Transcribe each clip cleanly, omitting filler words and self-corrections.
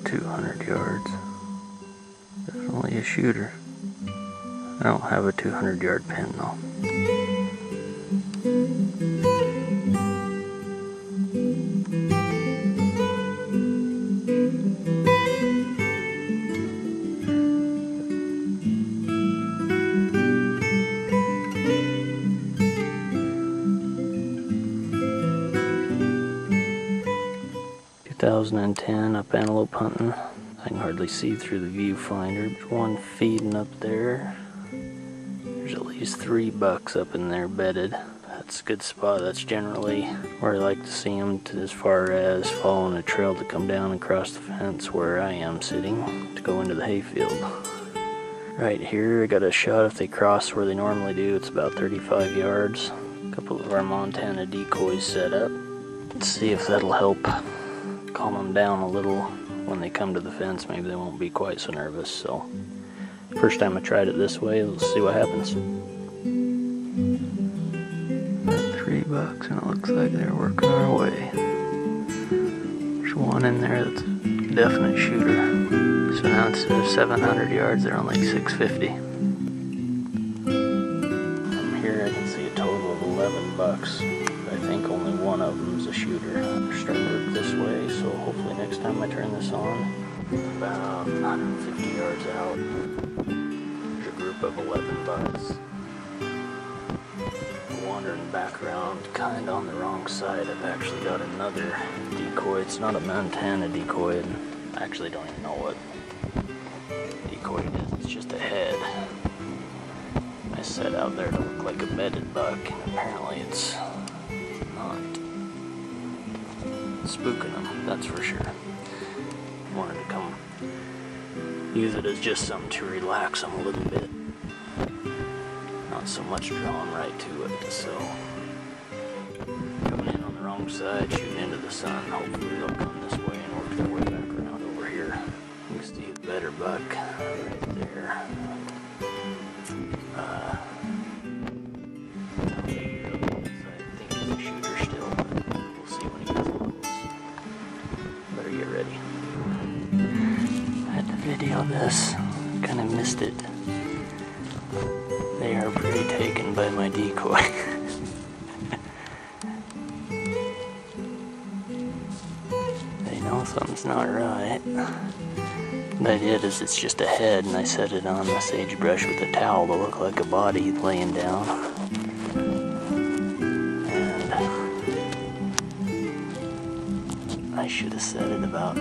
200 yards. Definitely a shooter. I don't have a 200-yard pin though. Up antelope hunting. I can hardly see through the viewfinder. There's one feeding up there. There's at least 3 bucks up in there bedded. That's a good spot. That's generally where I like to see them, as far as following a trail to come down and cross the fence where I am sitting to go into the hayfield. Right here, I got a shot if they cross where they normally do. It's about 35 yards. A couple of our Montana decoys set up. Let's see if that'll help calm them down a little when they come to the fence. Maybe they won't be quite so nervous. So first time I tried it this way, let's see what happens. 3 bucks and it looks like they're working our way. There's one in there that's a definite shooter. So now instead of 700 yards, they're on like 650. From here I can see a total of 11 bucks. I think only one of them is a shooter. They're starting to work this way, so hopefully next time I turn this on, about 150 yards out, there's a group of 11 bucks. Wandering back around, kind of on the wrong side. I've actually got another decoy. It's not a Montana decoy, and I actually don't even know what decoy it is. It's just a head. I set out there to look like a bedded buck, and apparently it's not spooking them, that's for sure. Wanted to come use it as just something to relax them a little bit. Not so much drawn right to it, so coming in on the wrong side, shooting into the sun. Hopefully they'll come this way and work their way back around over here. You can see a better buck right there. Video this, kind of missed it. They are pretty taken by my decoy. They know something's not right. What I did is it's just a head, and I set it on the sagebrush with a towel to look like a body laying down. And I should have set it about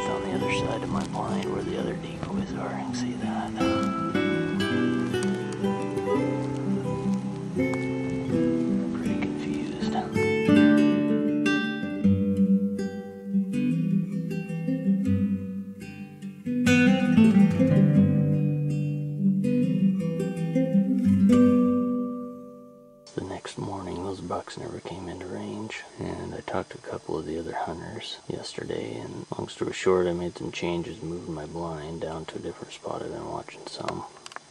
on the other side of my blind where the other decoys are. You can see that. I'm pretty confused. The next morning, those bucks never came into range, and I talked to a couple of the other hunters yesterday, and long story short, I made some changes, moving my blind down to a different spot. I've been watching some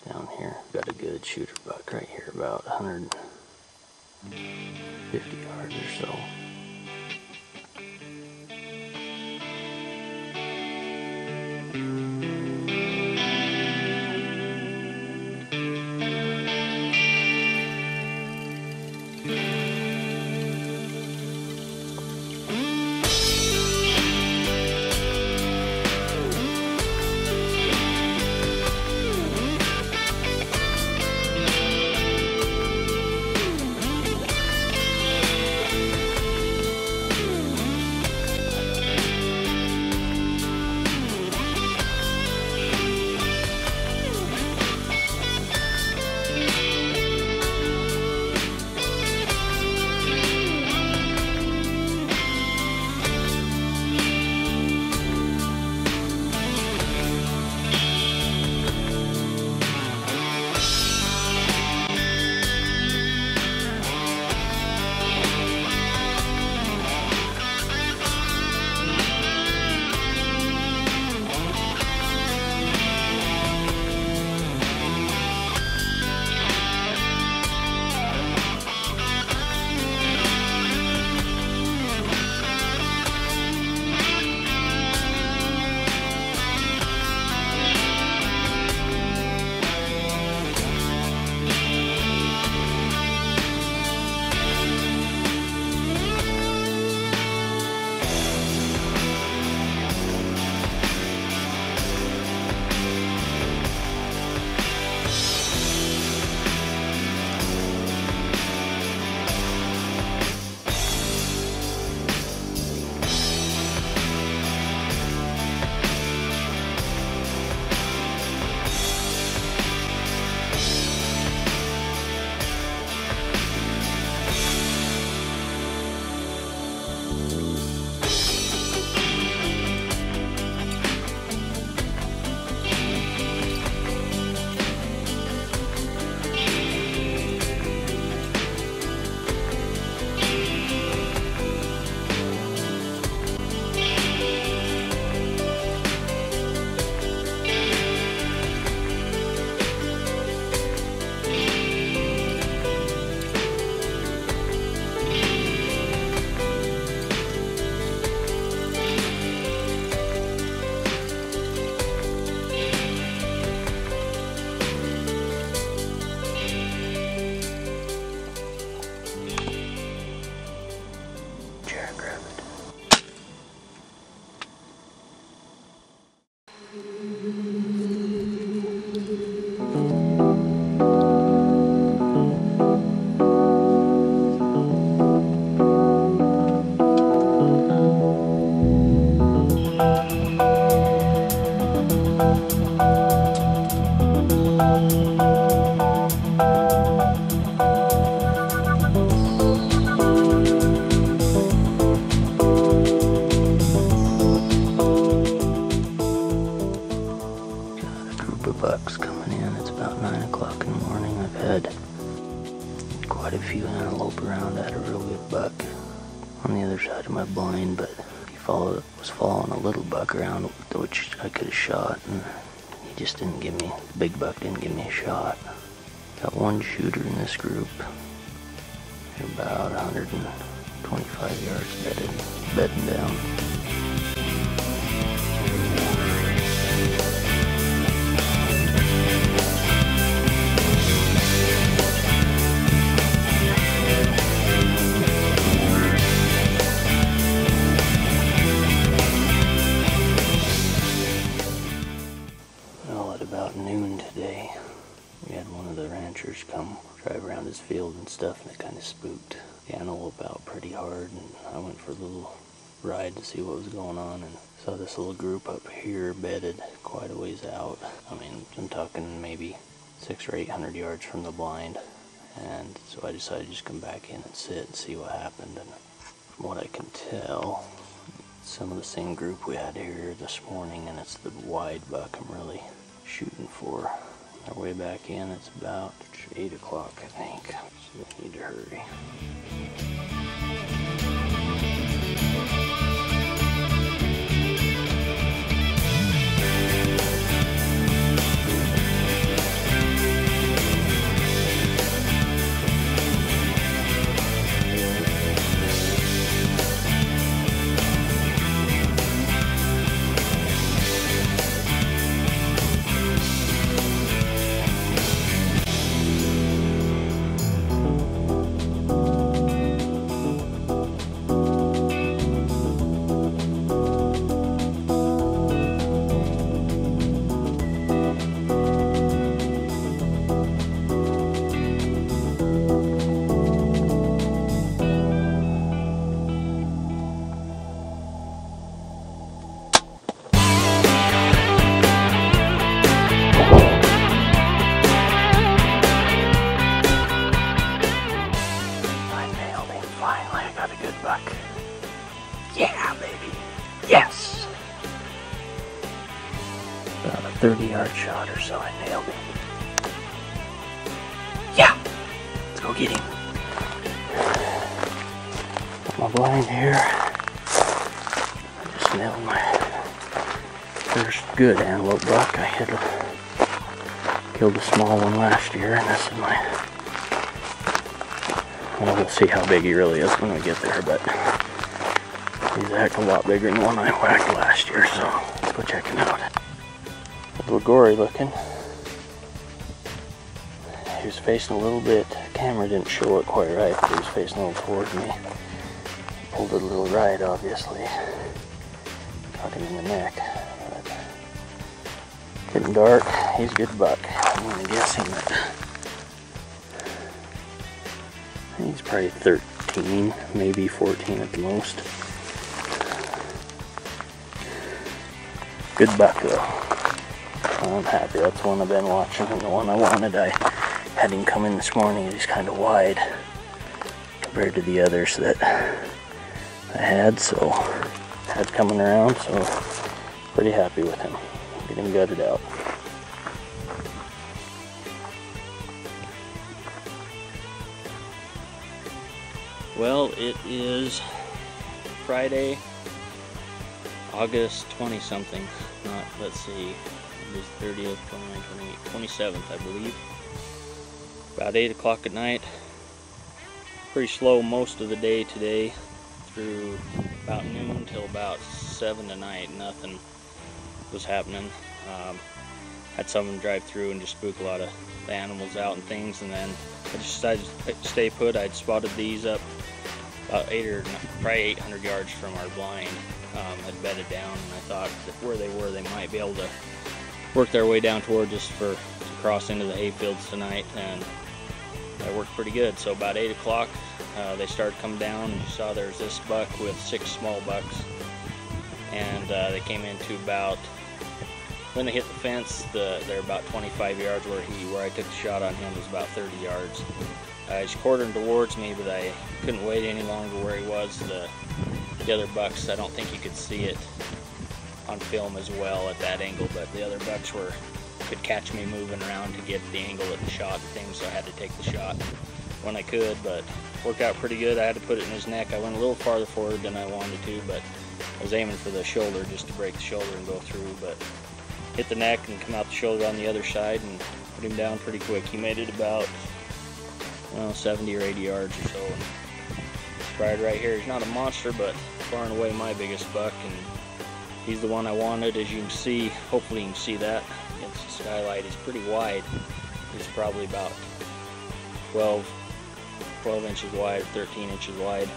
down here. Got a good shooter buck right here, about 150 yards or so. antelope around. I had a real good buck on the other side of my blind, but he was following a little buck around, which I could have shot, and he just didn't give me, the big buck didn't give me a shot. Got one shooter in this group. They're about 125 yards bedding down. About noon today, we had one of the ranchers come drive around his field and stuff, and it kind of spooked the antelope out pretty hard, and I went for a little ride to see what was going on and saw this little group up here bedded quite a ways out. I mean, I'm talking maybe 600 or 800 yards from the blind, and so I decided to just come back in and sit and see what happened. And from what I can tell, some of the same group we had here this morning, and it's the wide buck I'm really shooting for. Our way back in, it's about 8 o'clock, I think, so we need to hurry. Yeah, baby. Yes! About a 30-yard shot or so, I nailed him. Yeah! Let's go get him. Got my blind here. I just nailed my first good antelope buck. I killed a small one last year, and this is my... Well, we'll see how big he really is when we get there, but he's a heck of a lot bigger than the one I whacked last year, so let's go check him out. A little gory looking. He was facing a little bit, the camera didn't show it quite right, but he was facing a little towards me. Pulled it a little right, obviously. Caught him in the neck. But getting dark, he's a good buck. I'm gonna guess him at, I think he's probably 13, maybe 14 at the most. Good buck though. I'm happy. That's the one I've been watching, and the one I wanted. I had him come in this morning, and he's kind of wide compared to the others that I had, so had coming around, so pretty happy with him. Get him gutted out. Well, it is Friday, August 20-something, not, let's see, it was 30th, 29th, 28th, 27th, I believe. About 8 o'clock at night. Pretty slow most of the day today, through about noon till about 7 tonight. Nothing was happening. Had someone drive through and just spook a lot of the animals out and things, and then I just decided to stay put. I'd spotted these up about probably 800 yards from our blind. Had bedded down, and I thought that where they were, they might be able to work their way down toward us to cross into the hayfields tonight, and that worked pretty good. So about 8 o'clock, they started coming down, and you saw there was this buck with 6 small bucks, and they came into about, when they hit the fence, they're about 25 yards where I took the shot on him was about 30 yards. He's quartering towards me, but I couldn't wait any longer where he was. The other bucks, I don't think you could see it on film as well at that angle, but the other bucks could catch me moving around to get the angle of the shot and things, so I had to take the shot. when I could, but worked out pretty good. I had to put it in his neck. I went a little farther forward than I wanted to, but I was aiming for the shoulder just to break the shoulder and go through, but hit the neck and come out the shoulder on the other side and put him down pretty quick. He made it about 70 or 80 yards or so. And this bride right here, he's not a monster, but far and away my biggest buck, and he's the one I wanted. As you can see, hopefully you can see that against the skylight. He's pretty wide. He's probably about 12 inches wide, 13 inches wide.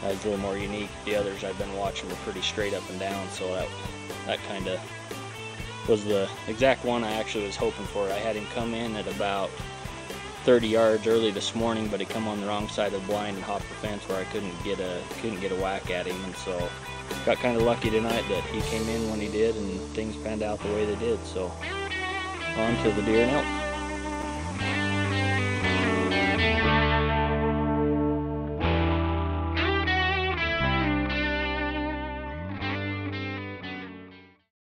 He's a little more unique. The others I've been watching were pretty straight up and down, so that kind of was the exact one I actually was hoping for. I had him come in at about 30 yards early this morning, but he come on the wrong side of the blind and hopped the fence where I couldn't get a whack at him, and so got kind of lucky tonight that he came in when he did and things panned out the way they did. So on to the deer and elk.